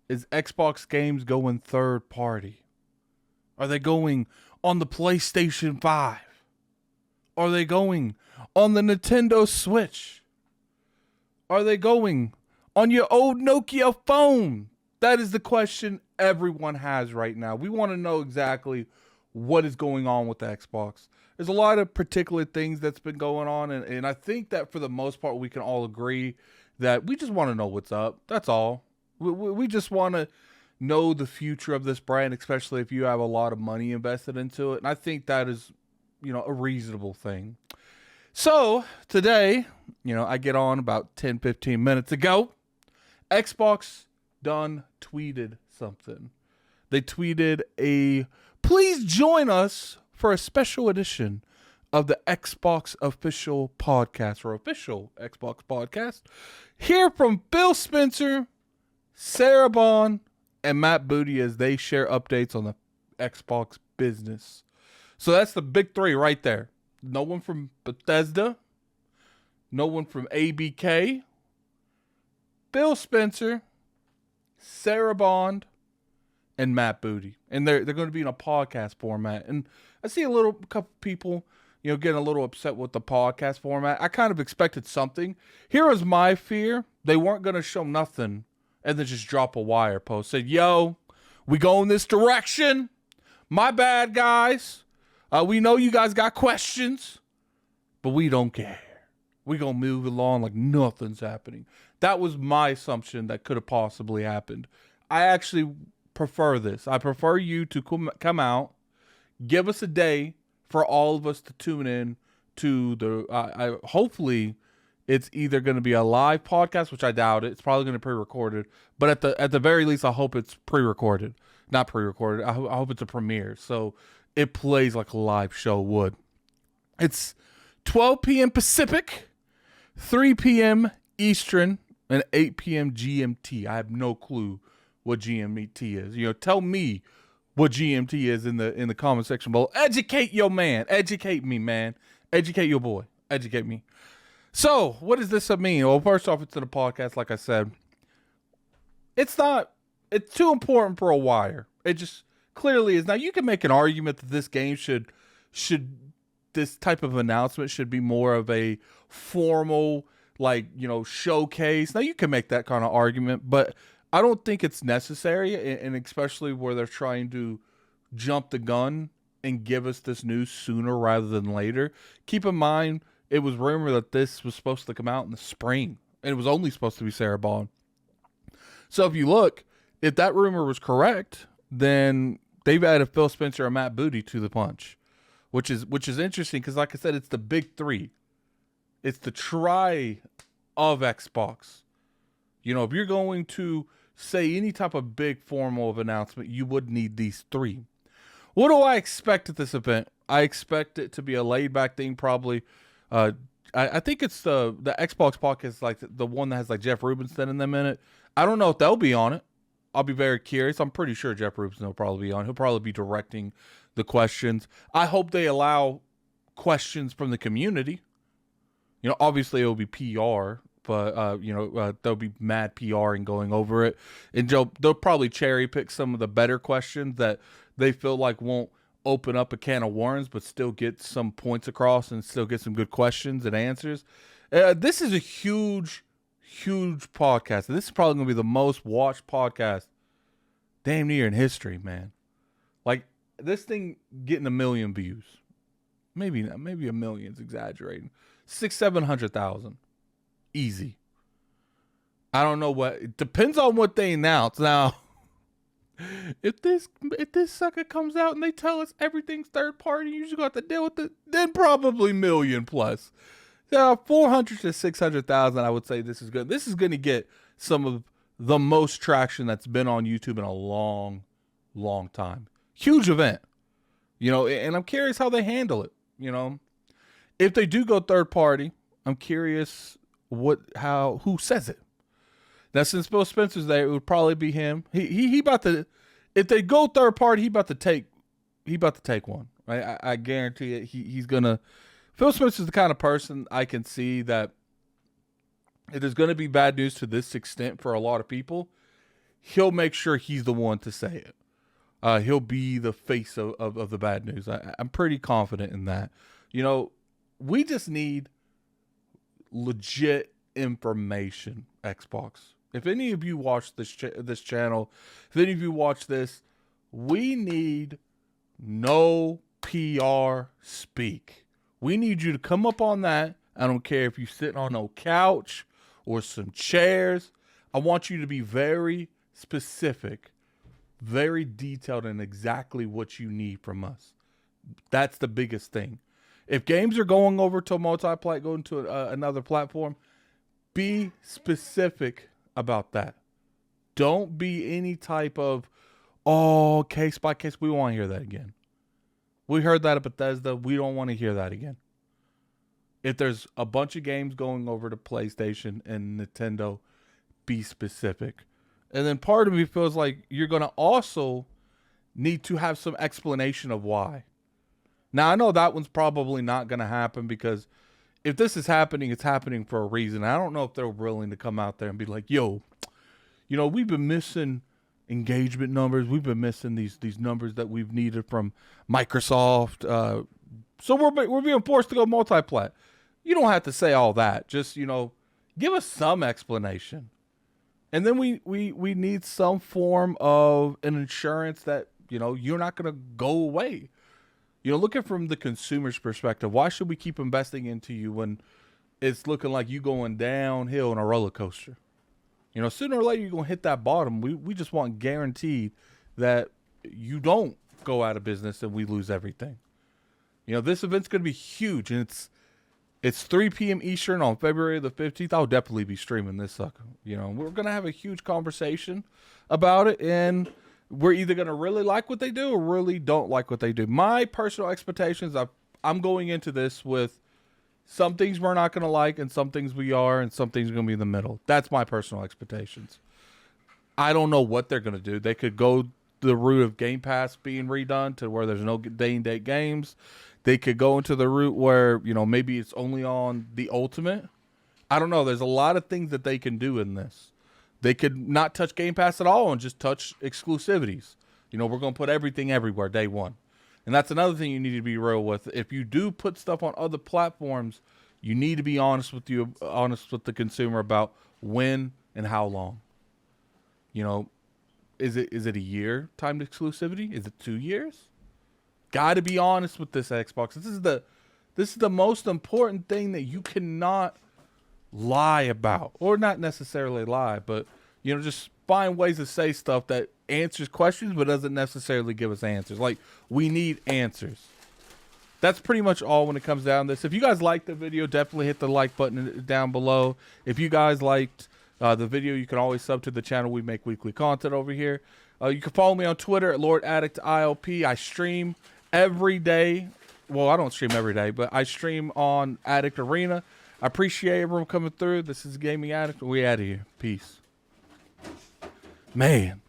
Is Xbox games going third party? Are they going on the PlayStation 5? Are they going on the Nintendo Switch? Are they going on your old Nokia phone? That is the question everyone has right now. We want to know exactly what is going on with the Xbox. There's a lot of particular things that's been going on, and I think that for the most part we can all agree that we just want to know what's up. That's all. We just want to know the future of this brand, especially if you have a lot of money invested into it. And I think that is, a reasonable thing. So today, I get on about 10, 15 minutes ago. Xbox done tweeted something. They tweeted please join us for a special edition of the Xbox official podcast, or official Xbox podcast. Hear from Phil Spencer, Sarah Bond, and Matt Booty as they share updates on the Xbox business. So that's the big three right there. No one from Bethesda. No one from ABK. Phil Spencer, Sarah Bond, and Matt Booty. And they're going to be in a podcast format. And I see a couple people, getting a little upset with the podcast format. I kind of expected something. Here was my fear. They weren't going to show nothing and then just drop a wire post. Said, yo, we go in this direction. My bad, guys. We know you guys got questions, but we don't care. We gonna move along like nothing's happening. That was my assumption that could have possibly happened. I actually prefer this. I prefer you to come out, give us a day for all of us to tune in to the. Hopefully, it's either going to be a live podcast, which I doubt it. It's probably going to be pre-recorded, but at the very least, I hope it's pre-recorded, not pre-recorded. I hope it's a premiere, so it plays like a live show would. It's 12 p.m. Pacific, 3 p.m. Eastern, and 8 p.m. GMT. I have no clue what GMT is. Tell me what GMT is in the comment section below. Educate your man. Educate me, man. Educate your boy. Educate me. So, what does this mean? Well, first off, it's in a podcast, like I said. It's too important for a wire. It just clearly is. Now, you can make an argument that this game this type of announcement should be more of a formal, showcase. Now, you can make that kind of argument, but I don't think it's necessary, and especially where they're trying to jump the gun and give us this news sooner rather than later. Keep in mind, it was rumored that this was supposed to come out in the spring, and it was only supposed to be Sarah Bond. So if you look, if that rumor was correct, then they've added Phil Spencer and Matt Booty to the punch, which is interesting because, like I said, it's the big three. It's the try of Xbox. If you're going to say any type of big formal of announcement, you would need these three. What do I expect at this event? I expect it to be a laid back thing, probably. I think it's the Xbox podcast, like the one that has like Jeff Rubinstein in them in it. I don't know if they'll be on it. I'll be very curious. I'm pretty sure Jeff Rubinstein will probably be on. He'll probably be directing the questions. I hope they allow questions from the community. Obviously it will be PR, but they'll be mad PR and going over it, and they'll probably cherry pick some of the better questions that they feel like won't open up a can of worms, but still get some points across and still get some good questions and answers. This is a huge podcast. This is probably going to be the most watched podcast damn near in history, man. Like, this thing getting 1 million views. Maybe not. Maybe 1 million's exaggerating. 600,000-700,000. Easy. I don't know what. It depends on what they announce. Now, if this sucker comes out and they tell us everything's third party, you just got to deal with it, then probably 1 million plus. 400 to 600,000, I would say this is good. This is going to get some of the most traction that's been on YouTube in a long, long time. Huge event, and I'm curious how they handle it. If they do go third party, I'm curious who says it. Now, since Phil Spencer's there, it would probably be him. He about to, if they go third party, he about to take one. Right? I guarantee it. He's gonna. Phil Spencer's the kind of person I can see that if there's going to be bad news to this extent for a lot of people, he'll make sure he's the one to say it. He'll be the face of the bad news. I'm pretty confident in that. You know, we just need legit information, Xbox. If any of you watch this channel, if any of you watch this, we need no PR speak. We need you to come up on that. I don't care if you're sitting on no couch or some chairs. I want you to be very specific, very detailed in exactly what you need from us. That's the biggest thing. If games are going over to going to another platform, be specific about that. Don't be any type of, oh, case by case. We want to hear that again. We heard that at Bethesda. We don't want to hear that again. If there's a bunch of games going over to PlayStation and Nintendo, be specific. And then part of me feels like you're going to also need to have some explanation of why. Now, I know that one's probably not going to happen because if this is happening, it's happening for a reason. I don't know if they're willing to come out there and be like, yo, you know, we've been missing engagement numbers. We've been missing these numbers that we've needed from Microsoft. So we're being forced to go multi-plat. You don't have to say all that. Just, you know, give us some explanation. And then we need some form of an insurance that, you know, you're not going to go away. You know, looking from the consumer's perspective, why should we keep investing into you when it's looking like you going downhill in a roller coaster? You know, sooner or later you're going to hit that bottom. We just want guaranteed that you don't go out of business and we lose everything. You know, this event's going to be huge, and it's 3 p.m. Eastern on February the 15th. I'll definitely be streaming this sucker. You know, we're going to have a huge conversation about it, and we're either going to really like what they do or really don't like what they do. My personal expectations, I'm going into this with some things we're not going to like and some things we are, and some things are going to be in the middle. That's my personal expectations. I don't know what they're going to do. They could go the route of Game Pass being redone to where there's no day-and-date games. They could go into the route where, you know, maybe it's only on the Ultimate. I don't know. There's a lot of things that they can do in this. They could not touch Game Pass at all and just touch exclusivities. You know, we're going to put everything everywhere day one. And that's another thing you need to be real with. If you do put stuff on other platforms, you need to be honest with the consumer about when and how long. You know, is it a year timed exclusivity? Is it 2 years? Got to be honest with this, Xbox. This is the most important thing that you cannot lie about, or not necessarily lie, but, you know, just find ways to say stuff that answers questions but doesn't necessarily give us answers. Like, we need answers. That's pretty much all when it comes down to this. If you guys liked the video, definitely hit the like button down below. If you guys liked the video, you can always sub to the channel. We make weekly content over here. You can follow me on Twitter at LordAddictILP. I stream every day. Well, I don't stream every day, but I stream on Addict Arena. I appreciate everyone coming through. This is Gaming Addict. We out of here. Peace. Man.